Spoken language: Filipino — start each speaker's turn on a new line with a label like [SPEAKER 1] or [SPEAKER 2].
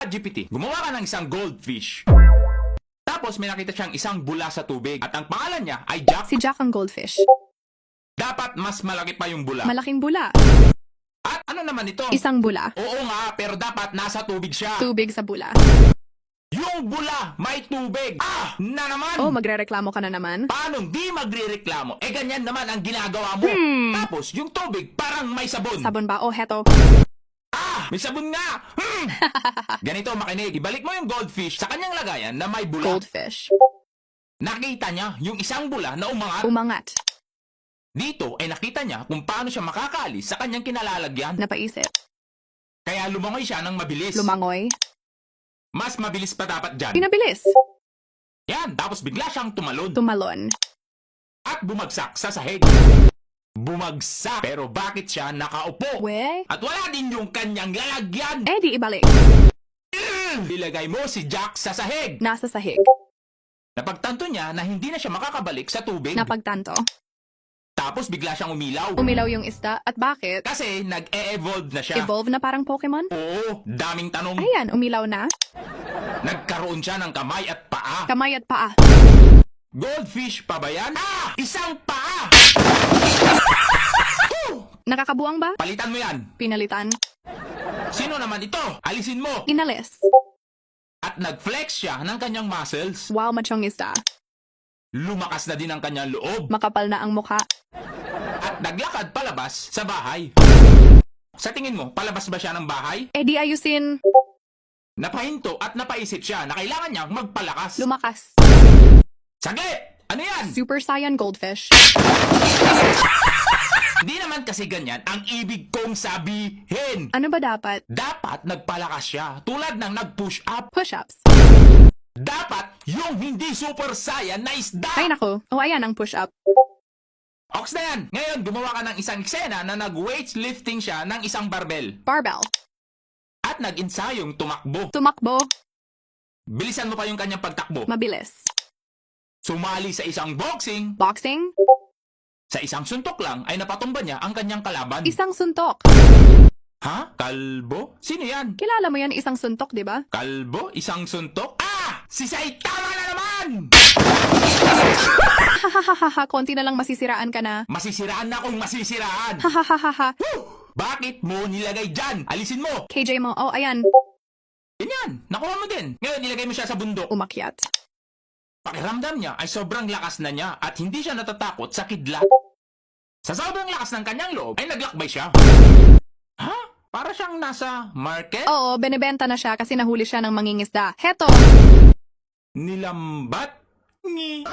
[SPEAKER 1] GPT, gumawa ka ng isang goldfish. Tapos may nakita siyang isang bula sa tubig at ang pangalan niya ay Jack.
[SPEAKER 2] Si Jack ang goldfish.
[SPEAKER 1] Dapat mas malaki pa yung bula.
[SPEAKER 2] Malaking bula.
[SPEAKER 1] At ano naman ito?
[SPEAKER 2] Isang bula.
[SPEAKER 1] Oo nga, pero dapat nasa tubig siya.
[SPEAKER 2] Tubig sa bula.
[SPEAKER 1] Yung bula, may tubig. Na naman!
[SPEAKER 2] Oh, magrereklamo ka na naman?
[SPEAKER 1] Paano di magrereklamo? Eh ganyan naman ang ginagawa mo. Tapos yung tubig parang may sabon.
[SPEAKER 2] Sabon ba? Oh, heto.
[SPEAKER 1] May sabon nga! Ganito makinig, ibalik mo yung goldfish sa kanyang lagayan na may bula.
[SPEAKER 2] Goldfish.
[SPEAKER 1] Nakita niya yung isang bula na umangat.
[SPEAKER 2] Umangat.
[SPEAKER 1] Dito ay nakita niya kung paano siya makakaalis sa kanyang kinalalagyan.
[SPEAKER 2] Napaisip.
[SPEAKER 1] Kaya lumangoy siya ng mabilis.
[SPEAKER 2] Lumangoy.
[SPEAKER 1] Mas mabilis pa dapat dyan.
[SPEAKER 2] Pinabilis.
[SPEAKER 1] Yan, tapos bigla siyang tumalon.
[SPEAKER 2] Tumalon.
[SPEAKER 1] At bumagsak sa sahig. Bumagsak. Pero bakit siya nakaupo?
[SPEAKER 2] We?
[SPEAKER 1] At wala din yung kanyang lalagyan.
[SPEAKER 2] Eh, di ibalik.
[SPEAKER 1] Ilagay mo si Jack sa sahig.
[SPEAKER 2] Nasa sahig.
[SPEAKER 1] Napagtanto niya na hindi na siya makakabalik sa tubig.
[SPEAKER 2] Napagtanto.
[SPEAKER 1] Tapos bigla siyang umilaw.
[SPEAKER 2] Umilaw yung isda. At bakit?
[SPEAKER 1] Kasi nag-e-evolve na siya.
[SPEAKER 2] Evolve na parang Pokemon?
[SPEAKER 1] Oo, daming tanong.
[SPEAKER 2] Ayan, umilaw na.
[SPEAKER 1] Nagkaroon siya ng kamay at paa.
[SPEAKER 2] Kamay at paa.
[SPEAKER 1] Goldfish pa ba yan? Isang paa!
[SPEAKER 2] Nakakabuang ba?
[SPEAKER 1] Palitan mo yan.
[SPEAKER 2] Pinalitan.
[SPEAKER 1] Sino naman ito? Alisin mo.
[SPEAKER 2] Inalis.
[SPEAKER 1] At nag-flex siya ng kanyang muscles.
[SPEAKER 2] Wow, machong isda.
[SPEAKER 1] Lumakas na din ang kanyang loob.
[SPEAKER 2] Makapal na ang mukha.
[SPEAKER 1] At naglakad palabas sa bahay. Sa tingin mo, palabas ba siya ng bahay?
[SPEAKER 2] Eh, di ayusin.
[SPEAKER 1] Napahinto at napaisip siya na kailangan niyang magpalakas.
[SPEAKER 2] Lumakas.
[SPEAKER 1] Saglit! Ano yan?
[SPEAKER 2] Super Saiyan goldfish.
[SPEAKER 1] Hindi naman kasi ganyan ang ibig kong sabihin.
[SPEAKER 2] Ano ba dapat?
[SPEAKER 1] Dapat nagpalakas siya tulad ng nag-push up.
[SPEAKER 2] Push-ups.
[SPEAKER 1] Dapat yung hindi super saiyan na isda.
[SPEAKER 2] Ay nako. Oh, ayan ang push-up.
[SPEAKER 1] Ox na yan! Ngayon, gumawa ka ng isang eksena na nag-weightlifting siya ng isang barbell.
[SPEAKER 2] Barbell.
[SPEAKER 1] At nag-ensayong tumakbo.
[SPEAKER 2] Tumakbo.
[SPEAKER 1] Bilisan mo pa yung kanyang pagtakbo.
[SPEAKER 2] Mabilis.
[SPEAKER 1] Sumali sa isang boxing.
[SPEAKER 2] Boxing.
[SPEAKER 1] Sa isang suntok lang ay napatumba niya ang kanyang kalaban.
[SPEAKER 2] Isang suntok.
[SPEAKER 1] Ha? Kalbo? Sino yan?
[SPEAKER 2] Kilala mo yan, isang suntok, di ba?
[SPEAKER 1] Kalbo? Isang suntok? Si Saitama na naman!
[SPEAKER 2] Hahaha, konti na lang masisiraan ka na.
[SPEAKER 1] Masisiraan na akong masisiraan!
[SPEAKER 2] Hahaha.
[SPEAKER 1] Bakit mo nilagay dyan? Alisin mo!
[SPEAKER 2] KJ mo. Oh, ayan.
[SPEAKER 1] Ganyan, nakuha mo din. Ngayon, nilagay mo siya sa bundok.
[SPEAKER 2] Umakyat.
[SPEAKER 1] Pakiramdam niya ay sobrang lakas na niya at hindi siya natatakot sa kidlat. Sa sobrang lakas ng kanyang loob ay naglakbay siya. Ha? Para siyang nasa market?
[SPEAKER 2] Oo, benebenta na siya kasi nahuli siya ng mangingisda. Heto.
[SPEAKER 1] Nilambat? Ngi.